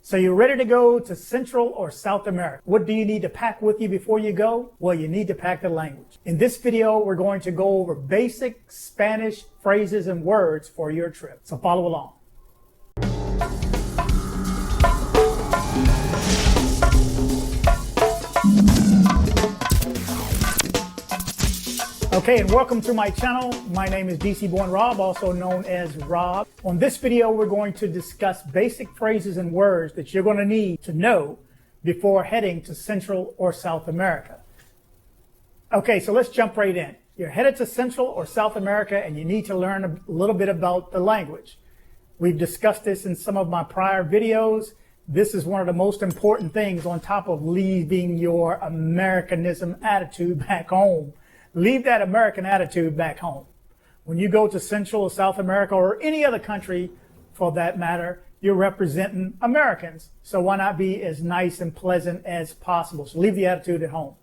So you're ready to go to Central or South America. What do you need to pack with you before you go? Well, you need to pack the language. In this video, we're going to go over basic Spanish phrases and words for your trip. So follow along. Okay, and welcome to my channel. My name is DC Born Rob, also known as Rob. On this video, we're going to discuss basic phrases and words that you're going to need to know before heading to Central or South America. Okay, so let's jump right in. You're headed to Central or South America and you need to learn a little bit about the language. We've discussed this in some of my prior videos. This is one of the most important things on top of leaving your Americanism attitude back home. Leave that American attitude back home. When you go to Central or South America or any other country for that matter, you're representing Americans. So why not be as nice and pleasant as possible? So leave the attitude at home.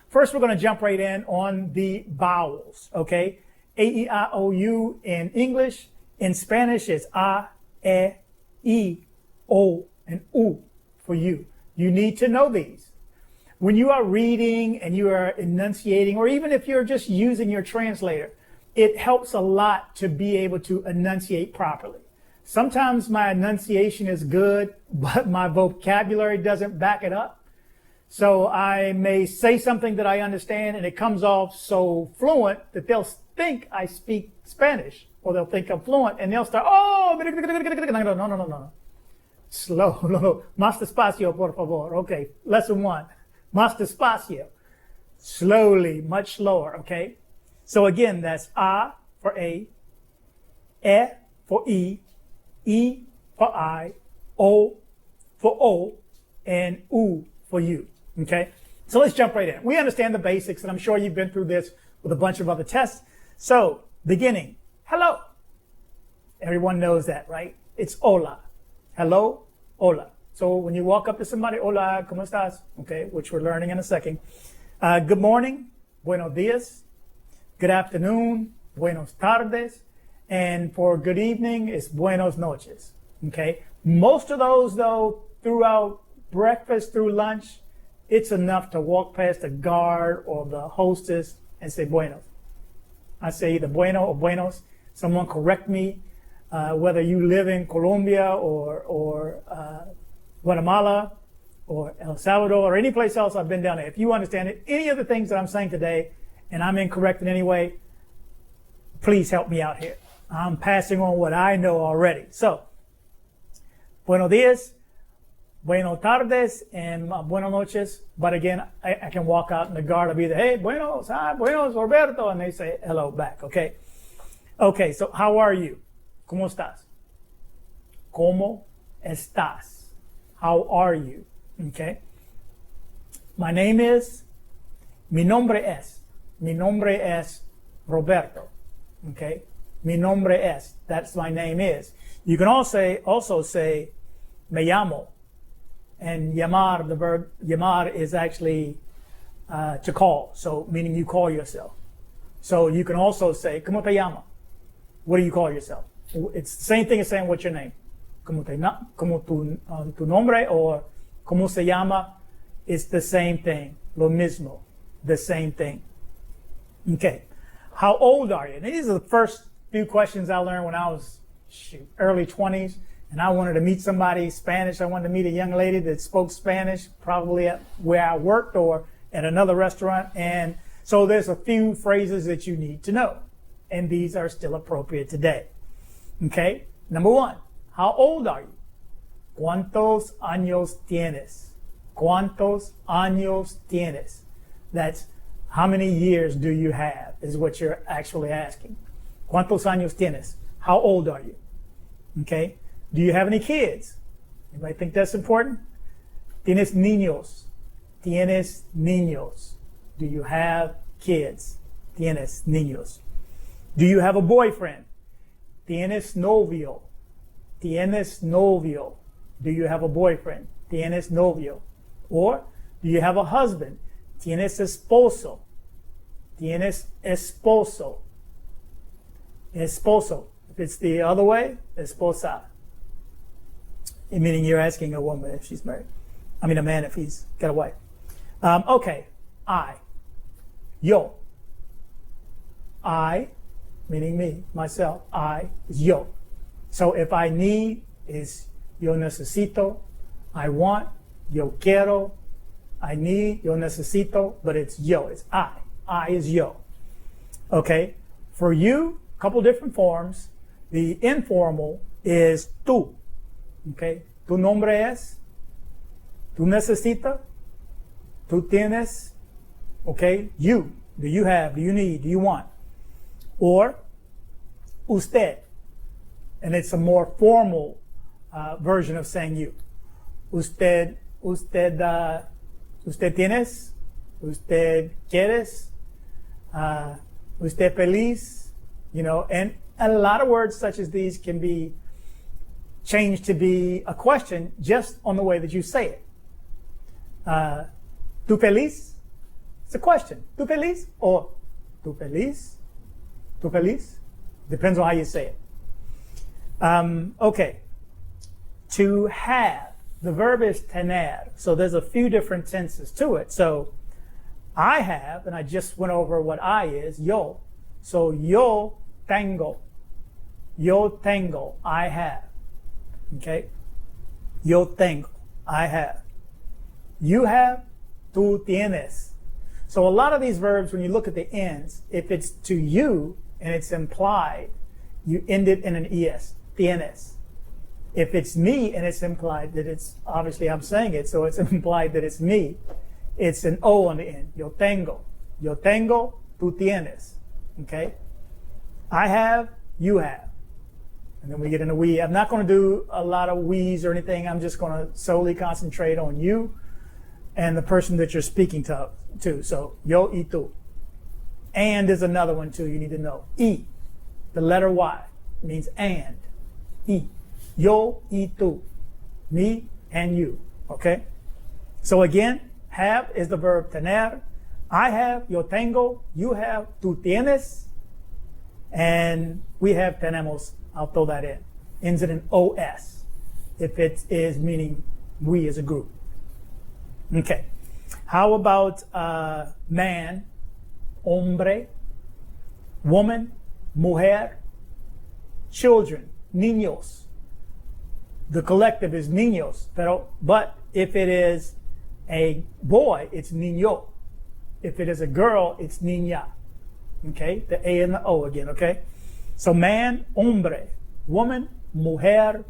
First, we're going to jump right in on the vowels, okay? A-E-I-O-U in English. In Spanish, it's A, E, I, O, and U for you. You need to know these. When you are reading and you are enunciating, or even if you're just using your translator, it helps a lot to be able to enunciate properly. Sometimes my enunciation is good, but my vocabulary doesn't back it up. So I may say something that I understand and it comes off so fluent that they'll think I speak Spanish, or they'll think I'm fluent and they'll start, oh, no. Slow, más despacio, por favor. Okay, lesson one. Más despacio, slowly, much slower, okay? So again, that's A for A, E for I for I, O for O, and U for you, okay? So let's jump right in. We understand the basics, and I'm sure you've been through this with a bunch of other tests. So, beginning, hello. Everyone knows that, right? It's hola. Hello, hola. So when you walk up to somebody, hola, ¿cómo estás? Okay, which we're learning in a second. Good morning, buenos días. Good afternoon, buenos tardes. And for good evening, it's buenos noches. Okay, most of those though, throughout breakfast through lunch, it's enough to walk past the guard or the hostess and say buenos. I say either bueno or buenos. Someone correct me, whether you live in Colombia or Guatemala or El Salvador or any place else I've been down there. If you understand it, any of the things that I'm saying today and I'm incorrect in any way, please help me out here. I'm passing on what I know already. So, buenos días, buenos tardes, and buenos noches. But again, I can walk out and the guard will be there, hey, buenos, hi, buenos, Roberto, and they say hello back, okay? Okay, so how are you? ¿Cómo estás? ¿Cómo estás? How are you? Okay. My name is, mi nombre es Roberto. Okay. Mi nombre es, that's my name is. You can also say, me llamo. And llamar, the verb llamar is actually to call. So meaning you call yourself. So you can also say, ¿Cómo te llama? What do you call yourself? It's the same thing as saying, what's your name? Como tu nombre or como se llama, it's the same thing. Lo mismo, the same thing. Okay, how old are you? And these are the first few questions I learned when I was early 20s, and I wanted to meet somebody Spanish. I wanted to meet a young lady that spoke Spanish, probably at where I worked or at another restaurant. And so there's a few phrases that you need to know, and these are still appropriate today. Okay, number one. How old are you? ¿Cuántos años tienes? ¿Cuántos años tienes? That's how many years do you have is what you're actually asking. ¿Cuántos años tienes? How old are you? Okay. Do you have any kids? Anybody think that's important? ¿Tienes niños? ¿Tienes niños? Do you have kids? ¿Tienes niños? Do you have a boyfriend? ¿Tienes novio? ¿Tienes novio? Do you have a boyfriend? ¿Tienes novio? Or do you have a husband? ¿Tienes esposo? ¿Tienes esposo? Esposo. If it's the other way, esposa. meaning you're asking a woman if she's married. I mean, a man if he's got a wife. Okay, I. Yo. I, meaning me, myself. I is yo. So if I need is yo necesito. I want, yo quiero. I need, yo necesito, but it's yo, it's I. I is yo. Okay, for you, a couple different forms. The informal is tú. Okay, tu nombre es, tú necesitas, tú tienes, okay, you. Do you have, do you need, do you want? Or usted, and it's a more formal version of saying you. Usted tienes, usted quieres, usted feliz, and a lot of words such as these can be changed to be a question just on the way that you say it. ¿Tú feliz? It's a question. ¿Tú feliz? Or ¿tú feliz? ¿Tú feliz? Depends on how you say it. Okay. To have. The verb is tener. So there's a few different tenses to it. So I have, and I just went over what I is, yo. So yo tengo. Yo tengo. I have. Okay? Yo tengo. I have. You have. Tú tienes. So a lot of these verbs, when you look at the ends, if it's to you and it's implied, you end it in an es. Tienes. If it's me and it's implied that it's, obviously I'm saying it, so it's implied that it's me, it's an O on the end. Yo tengo. Yo tengo, tú tienes. Okay? I have, you have. And then we get into we. I'm not going to do a lot of we's or anything. I'm just going to solely concentrate on you and the person that you're speaking to. So, yo y tú. And is another one too you need to know. Y, the letter Y, means and. Y. Yo y tú. Me and you. Okay? So again, have is the verb tener. I have, yo tengo. You have, tú tienes. And we have tenemos. I'll throw that in. Ends in an OS. If it is meaning we as a group. Okay. How about man, hombre, woman, mujer, children, niños. The collective is niños, but if it is a boy, it's niño. If it is a girl, it's niña. Okay, the A and the O again, okay? So man, hombre, woman, mujer,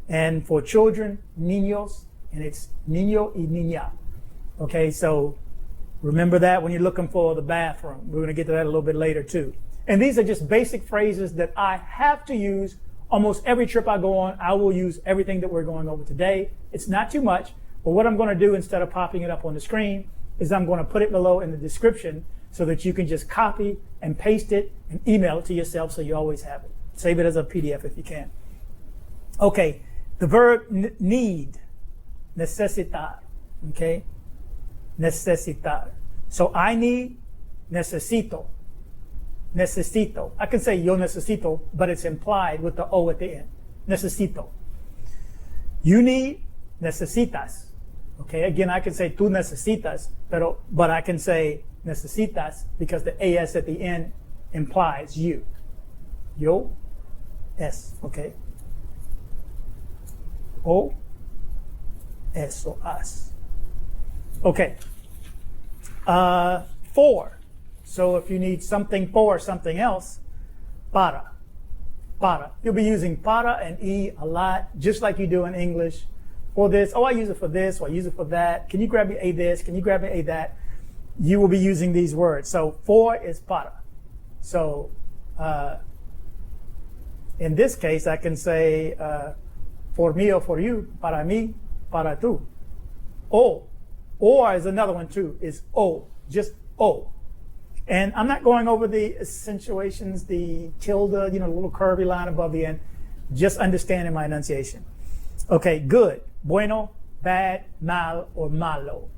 and for children, niños, and it's niño y niña. Okay, so remember that when you're looking for the bathroom. We're going to get to that a little bit later too. And these are just basic phrases that I have to use almost every trip I go on. I will use everything that we're going over today. It's not too much, but what I'm going to do instead of popping it up on the screen is I'm going to put it below in the description so that you can just copy and paste it and email it to yourself so you always have it. Save it as a PDF if you can. Okay, the verb need, necesitar, okay? Necesitar. So I need, necesito. Necesito. I can say yo necesito, but it's implied with the O at the end. Necesito. You need, necesitas. Okay, again, I can say tú necesitas, but I can say necesitas because the AS at the end implies you. Yo, es, okay? O, eso, as. Okay. For. So if you need something for something else, para. Para. You'll be using para and y a lot, just like you do in English. For this, oh, I use it for this, or I use it for that. Can you grab me a this? Can you grab me a that? You will be using these words. So for is para. So in this case, I can say for me or for you, para mí, para tú. O. Or is another one too, is O, just O. And I'm not going over the accentuations, the tilde, the little curvy line above the end, just understanding my enunciation. Okay, good, bueno, bad, mal, or malo.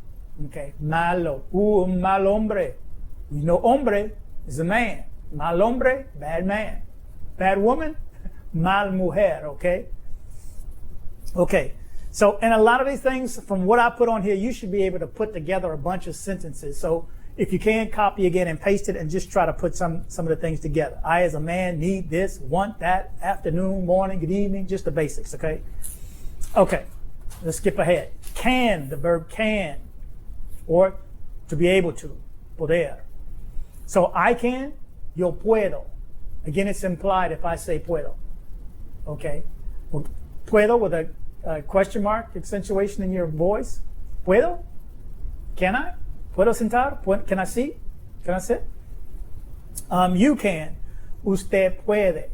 Okay, malo, un mal hombre. You know, hombre is a man. Mal hombre, bad man. Bad woman, mal mujer, okay? Okay, So, and a lot of these things from what I put on here, you should be able to put together a bunch of sentences. So if you can, copy again and paste it and just try to put some of the things together. I, as a man, need this, want that, afternoon, morning, good evening, just the basics, okay? Okay, let's skip ahead. Can, the verb can, or to be able to, poder. So I can, yo puedo. Again, it's implied if I say puedo, okay? Puedo with a question mark, accentuation in your voice. Puedo? Can I? Puedo sentar? Can I see? Can I sit? You can. Usted puede.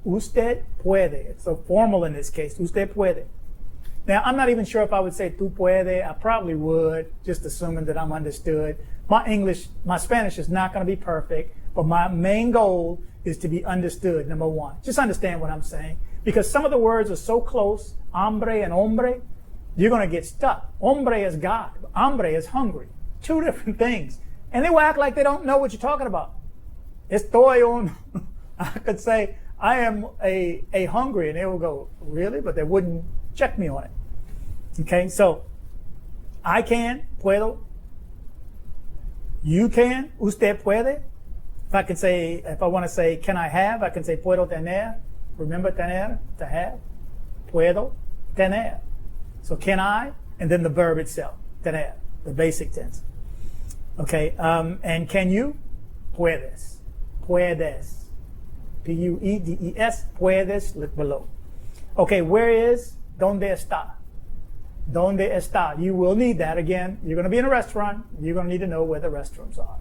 Usted puede. So formal in this case. Usted puede. Now, I'm not even sure if I would say tú puede. I probably would, just assuming that I'm understood. My Spanish is not going to be perfect, but my main goal is to be understood, number one. Just understand what I'm saying. Because some of the words are so close, hambre and hombre, you're going to get stuck. Hombre is God. Hambre is hungry. Two different things. And they will act like they don't know what you're talking about. Estoy on, I could say, I am a hungry, and they will go, really? But they wouldn't check me on it. Okay, so I can, puedo. You can, usted puede. If I want to say, can I have, I can say, puedo tener. Remember tener, to have. Puedo tener. So can I, and then the verb itself, tener, the basic tense. Okay, and can you? Puedes. Puedes. P-U-E-D-E-S, puedes, look below. Okay, where is? ¿Dónde está? ¿Dónde está? You will need that again. You're going to be in a restaurant. You're going to need to know where the restrooms are.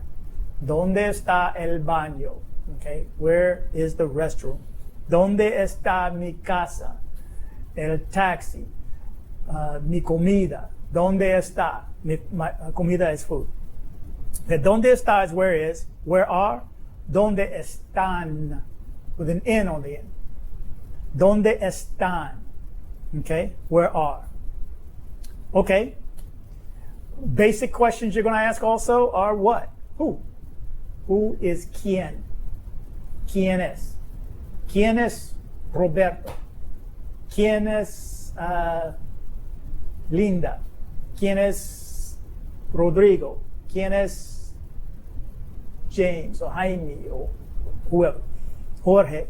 ¿Dónde está el baño? Okay, where is the restroom? ¿Dónde está mi casa? El taxi. Mi comida. ¿Dónde está? My comida is food. The ¿dónde está is where is. Where are? ¿Dónde están? With an N on the end. ¿Dónde están? Okay, where are? Okay. Basic questions you're going to ask also are what? Who? Who is quién? ¿Quién es? ¿Quién es Roberto? ¿Quién es Linda? ¿Quién es Rodrigo? ¿Quién es James or Jaime or whoever? Jorge.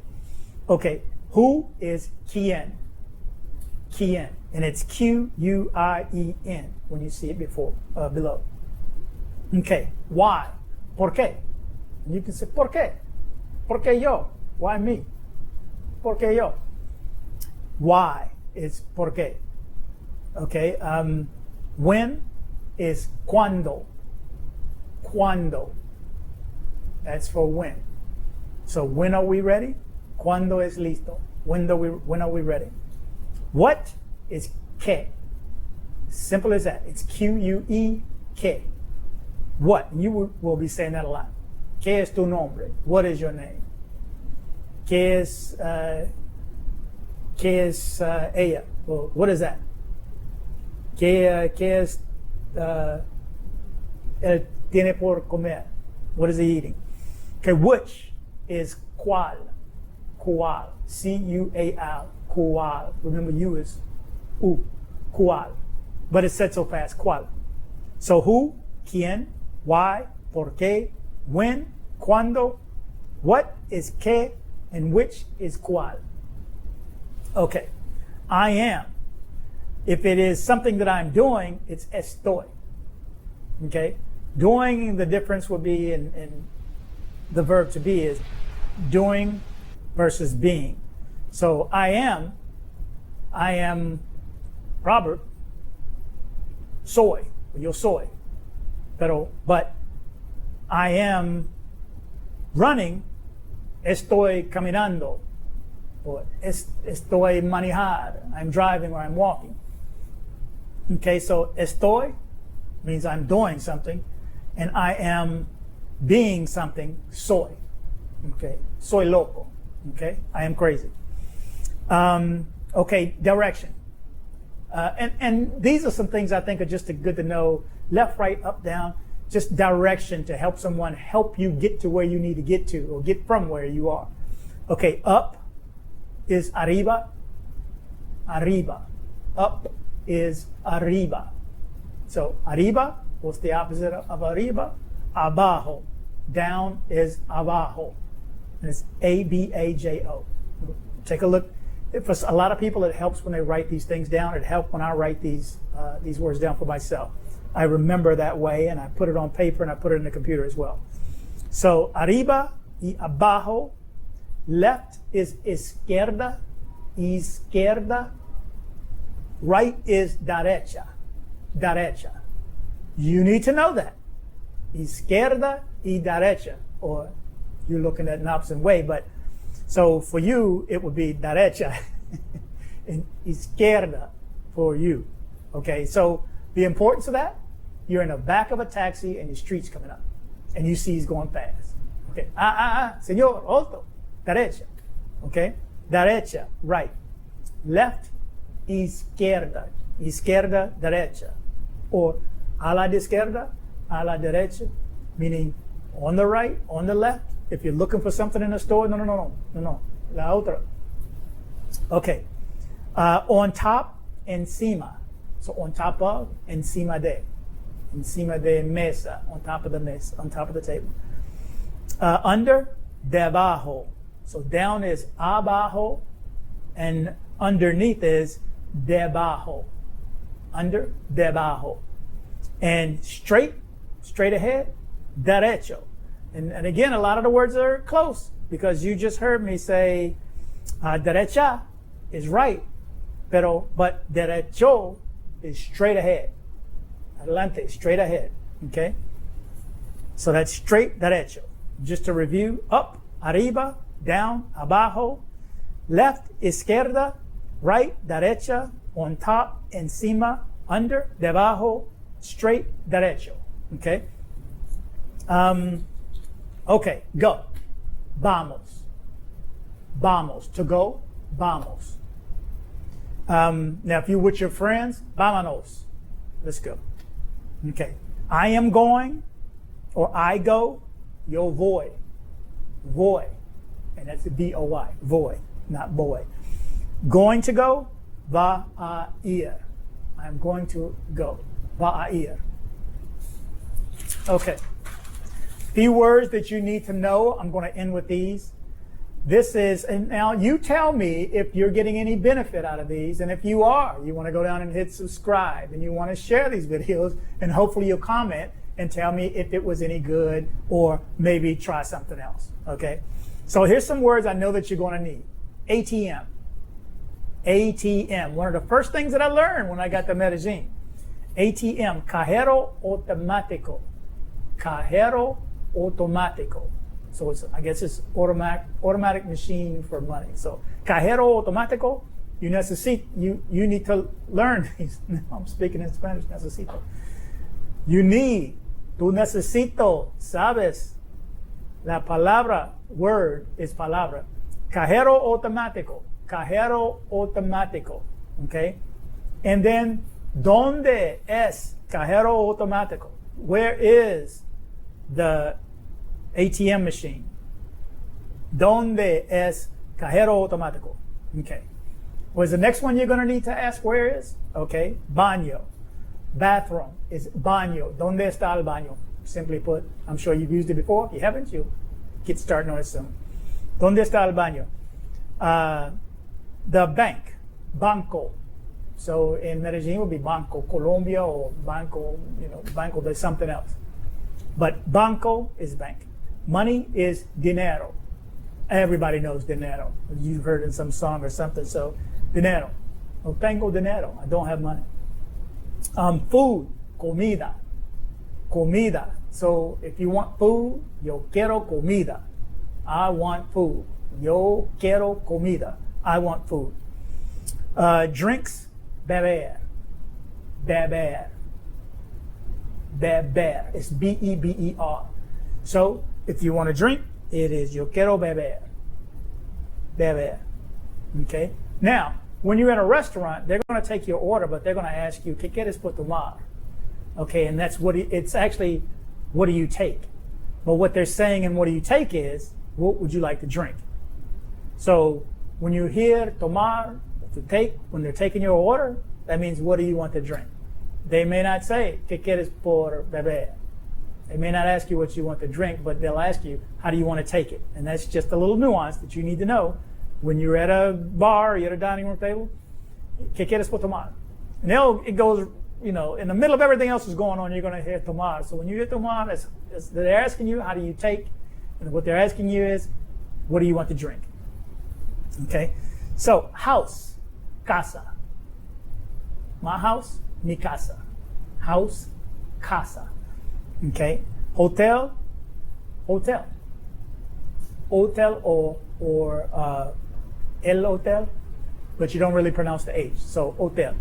Okay, who is quién? Quién. And it's Q-U-I-E-N when you see it below. Okay, why? ¿Por qué? And you can say, ¿por qué? ¿Por qué yo? Why me? ¿Por qué yo? Why is ¿por qué? Okay, when is cuando. Cuando. That's for when. So when are we ready? Cuando es listo. When are we ready? What is qué? Simple as that. It's Q-U-E-Qué. What? You will be saying that a lot. ¿Qué es tu nombre? What is your name? ¿Qué es ella? Well, what is that? ¿Qué es él tiene por comer? What is he eating? Okay, which is cuál? Cuál. C-U-A-L. Cuál. Remember, you is u. Cuál. But it's said so fast. Cuál. So who, quién, why, por qué, when, cuándo, what is qué, and which is cuál. Okay. I am. If it is something that I'm doing, it's estoy. Okay? Doing, the difference would be in the verb to be is doing versus being. So I am Robert, soy, yo soy. But I am running, estoy caminando, or estoy manejar, I'm driving or I'm walking. Okay, so estoy means I'm doing something, and I am being something, soy. Okay, soy loco. Okay, I am crazy. Okay, direction. And these are some things I think are just good to know. Left, right, up, down, just direction to help someone help you get to where you need to get to or get from where you are. Okay, up is arriba, arriba, up, is arriba. So arriba, what's the opposite of arriba? Abajo. Down is abajo. And it's A-B-A-J-O. Take a look. For a lot of people, it helps when they write these things down. It helped when I write these words down for myself. I remember that way, and I put it on paper, and I put it in the computer as well. So arriba y abajo. Left is izquierda, izquierda. Right is derecha, derecha. You need to know that. Izquierda y derecha. Or you're looking at an opposite way, but so for you, it would be derecha and izquierda for you. Okay, so the importance of that, you're in the back of a taxi and the street's coming up and you see he's going fast. Okay, señor, alto, derecha. Okay, derecha, right. Left, izquierda, izquierda, derecha. Or a la izquierda, a la derecha, meaning on the right, on the left. If you're looking for something in the store, no, la otra. Okay, on top, encima. So on top of, encima de mesa, on top of the mesa, on top of the table. Under, debajo. So down is abajo, and underneath is debajo. Under, debajo. And straight ahead, derecho. And again, a lot of the words are close because you just heard me say derecha is right, but derecho is straight ahead. Adelante, straight ahead. Okay? So that's straight derecho. Just to review, up, arriba, down, abajo, left, izquierda, right, derecha, on top, encima, under, debajo, straight, derecho. Okay? Okay, go. Vamos. Vamos. To go, vamos. Now, if you're with your friends, vámonos. Let's go. Okay. I am going, or I go, yo voy. Voy. And that's a V-O-Y. Voy, not boy. Going to go, va a ir. I'm going to go. Va a ir. Okay. Few words that you need to know. I'm going to end with these. This is, and now you tell me if you're getting any benefit out of these, and if you are, you want to go down and hit subscribe, and you want to share these videos, and hopefully you'll comment and tell me if it was any good, or maybe try something else, okay? So here's some words I know that you're going to need. ATM. ATM. One of the first things that I learned when I got to Medellin. ATM, cajero automático. Cajero automático. So I guess it's automatic machine for money. So cajero automático, you need to learn these. I'm speaking in Spanish, necesito. You need, tú necesito, sabes. La palabra, word is palabra. Cajero automático. Cajero automático. Okay? And then, ¿dónde es cajero automático? Where is the ATM machine? ¿Dónde es cajero automático? Okay. What's the next one you're going to need to ask where is? Okay. Baño. Bathroom is baño. ¿Dónde está el baño? Simply put, I'm sure you've used it before. If you haven't, you'll get started on it soon. ¿Dónde está el baño? The bank. Banco. So in Medellin it would be Banco Colombia or Banco, Banco, there's something else. But banco is bank. Money is dinero. Everybody knows dinero. You've heard in some song or something. So dinero. No tengo dinero. I don't have money. Food, comida. Comida. So if you want food, yo quiero comida. I want food. Yo quiero comida. I want food. Drinks, beber. Beber. Beber. It's B-E-B-E-R. So if you want to drink, it is yo quiero beber. Beber. Okay? Now, when you're in a restaurant, they're going to take your order, but they're going to ask you, ¿qué quieres por tomar? Okay, and that's it's actually, what do you take? But what they're saying and what do you take is, what would you like to drink? So when you hear tomar, to take, when they're taking your order, That means, what do you want to drink? They may not say, ¿Qué quieres por beber? They may not ask you what you want to drink, but they'll ask you, how do you want to take it? And that's just a little nuance that you need to know when you're at a bar or you're at a dining room table. ¿Qué quieres por tomar? And it goes, in the middle of everything else is going on, you're going to hear tomar. So when you hear tomar, they're asking you, how do you take? And what they're asking you is, what do you want to drink? Okay? So, house, casa. My house, mi casa. House, casa. Okay? Hotel, hotel. Hotel or el hotel, but you don't really pronounce the H. So, hotel.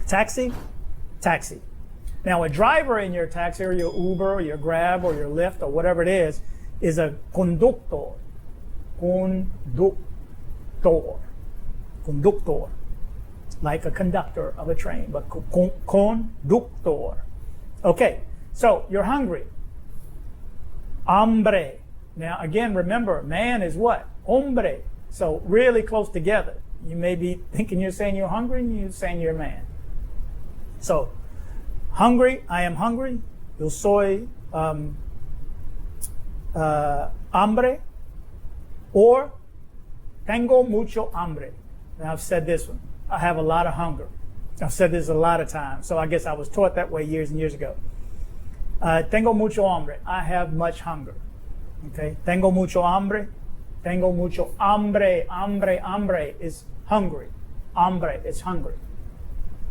Taxi, taxi. Now, a driver in your taxi or your Uber or your Grab or your Lyft or whatever it is a conductor. Conductor. Conductor. Like a conductor of a train, but conductor. Okay, so you're hungry. Ambre. Now, again, remember, man is what? Hombre. So really close together. You may be thinking you're saying you're hungry, and you're saying you're a man. So, hungry, I am hungry. Yo soy hambre. Or, tengo mucho hambre. Now, I've said this one. I have a lot of hunger. I've said this a lot of times, so I guess I was taught that way years and years ago. Tengo mucho hambre. I have much hunger. Okay? Tengo mucho hambre. Tengo mucho hambre. Hambre is hungry. Hambre is hungry.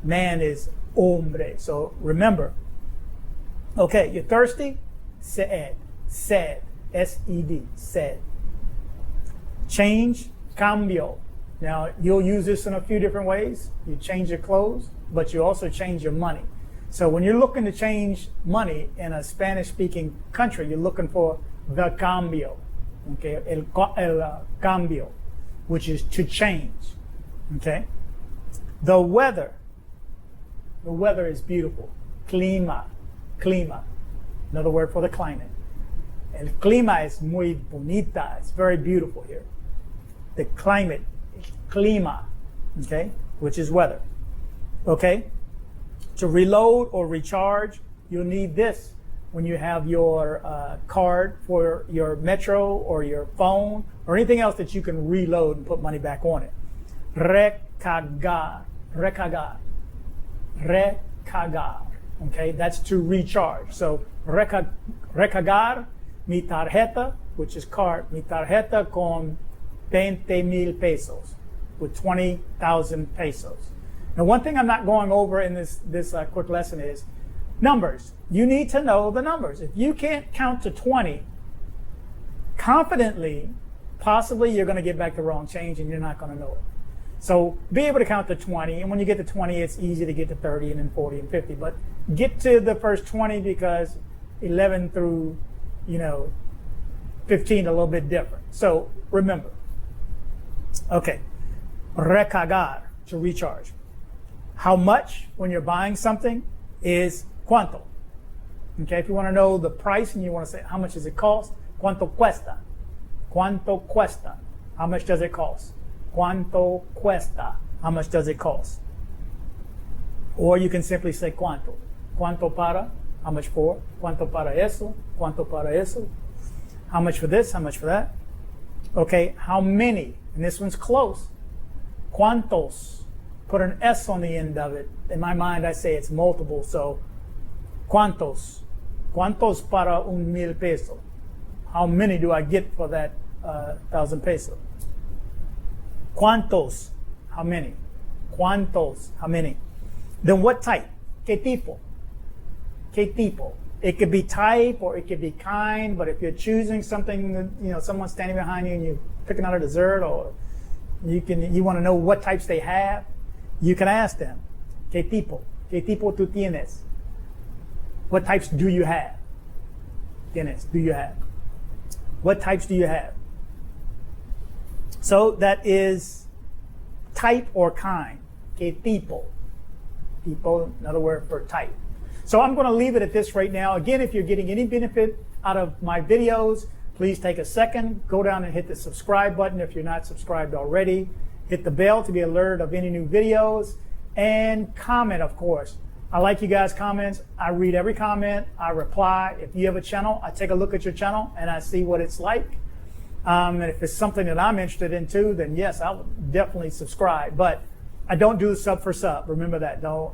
Man is hombre. So remember. Okay, you're thirsty? Sed. Sed. S-E-D. Sed. Change. Cambio. Now, you'll use this in a few different ways. You change your clothes, but you also change your money. So when you're looking to change money in a Spanish-speaking country, you're looking for the cambio, okay? El cambio, which is to change, okay? The weather is beautiful. Clima, another word for the climate. El clima es muy bonita. It's very beautiful here. The climate. Clima, okay, which is weather. Okay, to reload or recharge, you'll need this when you have your card for your metro or your phone or anything else that you can reload and put money back on it. Recargar. Okay, that's to recharge. So recargar mi tarjeta, which is card, mi tarjeta con 20,000 pesos. With 20,000 pesos. Now, one thing I'm not going over in this quick lesson is numbers. You need to know the numbers. If you can't count to 20 confidently, possibly you're going to get back the wrong change and you're not going to know it. So be able to count to 20, and when you get to 20, it's easy to get to 30 and then 40 and 50. But get to the first 20 because 11 through 15 a little bit different. So remember. Okay. Recargar, to recharge. How much when you're buying something is cuánto. Okay, if you want to know the price and you want to say how much does it cost, cuánto cuesta. Cuánto cuesta. How much does it cost? Cuánto cuesta. How much does it cost? Or you can simply say cuánto. Cuánto para, how much for? Cuánto para eso, cuánto para eso. How much for this, how much for that? Okay, how many? And this one's close. Cuántos, put an S on the end of it. In my mind, I say it's multiple, so cuántos. Cuántos para 1,000 pesos. How many do I get for that 1,000 pesos? Cuántos, how many? Cuántos, how many? Then what type? ¿Qué tipo? ¿Qué tipo? It could be type or it could be kind, but if you're choosing something, someone's standing behind you and you're picking out a dessert, or you want to know what types they have, you can ask them, ¿Qué tipo? ¿Qué tipo tú tienes? What types do you have? Tienes, do you have? What types do you have? So that is type or kind. ¿Qué tipo? Tipo, another word for type. So I'm going to leave it at this right now. Again, if you're getting any benefit out of my videos, please take a second, go down and hit the subscribe button if you're not subscribed already. Hit the bell to be alerted of any new videos. and comment, of course. I like you guys' comments. I read every comment. I reply. If you have a channel, I take a look at your channel and I see what it's like. And if it's something that I'm interested in too, then yes, I would definitely subscribe. But I don't do sub for sub. Remember that. Don't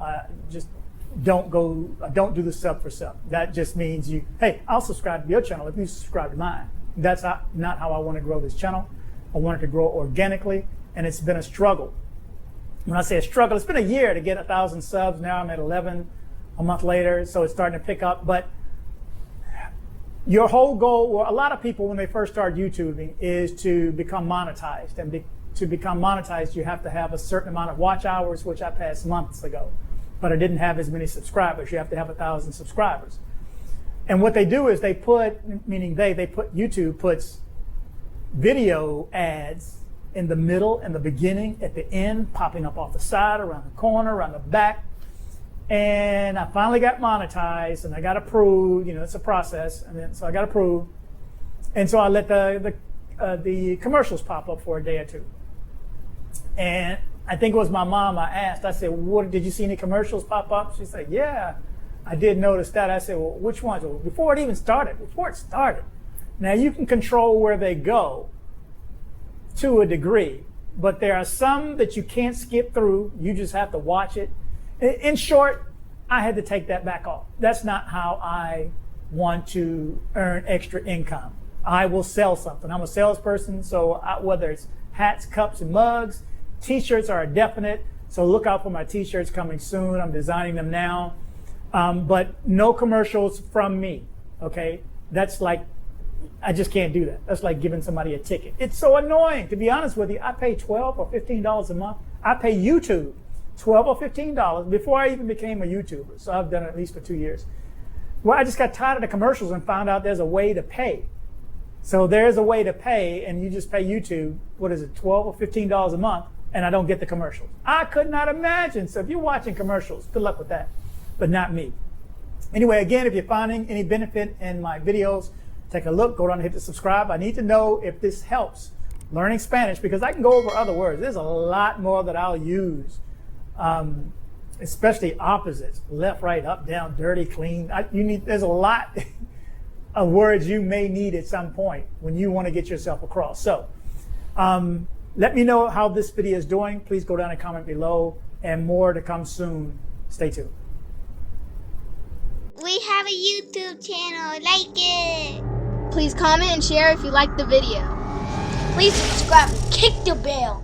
do the sub for sub. That just means hey, I'll subscribe to your channel if you subscribe to mine. That's not how I want to grow this channel. I want it to grow organically, and it's been a struggle. When I say a struggle, it's been a year to get 1,000 subs. Now I'm at 11 a month later, so it's starting to pick up. But your whole goal, or a lot of people when they first start YouTubing, is to become monetized. And to become monetized, you have to have a certain amount of watch hours, which I passed months ago. But I didn't have as many subscribers. You have to have 1,000 subscribers. And what they do is YouTube puts video ads in the middle, in the beginning, at the end, popping up off the side, around the corner, around the back. And I finally got monetized, and I got approved. It's a process, so I got approved. And so I let the commercials pop up for a day or two. And I think it was my mom I asked. I said, did you see any commercials pop up? She said, yeah, I did notice that. I said, well, which ones? Well, before it started. Now you can control where they go to a degree, but there are some that you can't skip through. You just have to watch it. In short, I had to take that back off. That's not how I want to earn extra income. I will sell something. I'm a salesperson, so whether it's hats, cups, and mugs, t-shirts are a definite. So look out for my t-shirts coming soon. I'm designing them now. But no commercials from me, okay? That's like, I just can't do that. That's like giving somebody a ticket. It's so annoying, to be honest with you. I pay $12 or $15 a month. I pay YouTube $12 or $15 before I even became a YouTuber. So I've done it at least for 2 years. Well, I just got tired of the commercials and found out there's a way to pay. So there's a way to pay, and you just pay YouTube, $12 or $15 a month, and I don't get the commercials. I could not imagine. So if you're watching commercials, good luck with that, but not me. Anyway, again, if you're finding any benefit in my videos, take a look, go down and hit the subscribe. I need to know if this helps learning Spanish, because I can go over other words. There's a lot more that I'll use, especially opposites, left, right, up, down, dirty, clean. There's a lot of words you may need at some point when you want to get yourself across. So let me know how this video is doing. Please go down and comment below, and more to come soon. Stay tuned. We have a YouTube channel, like it. Please comment and share if you liked the video. Please subscribe and kick the bell.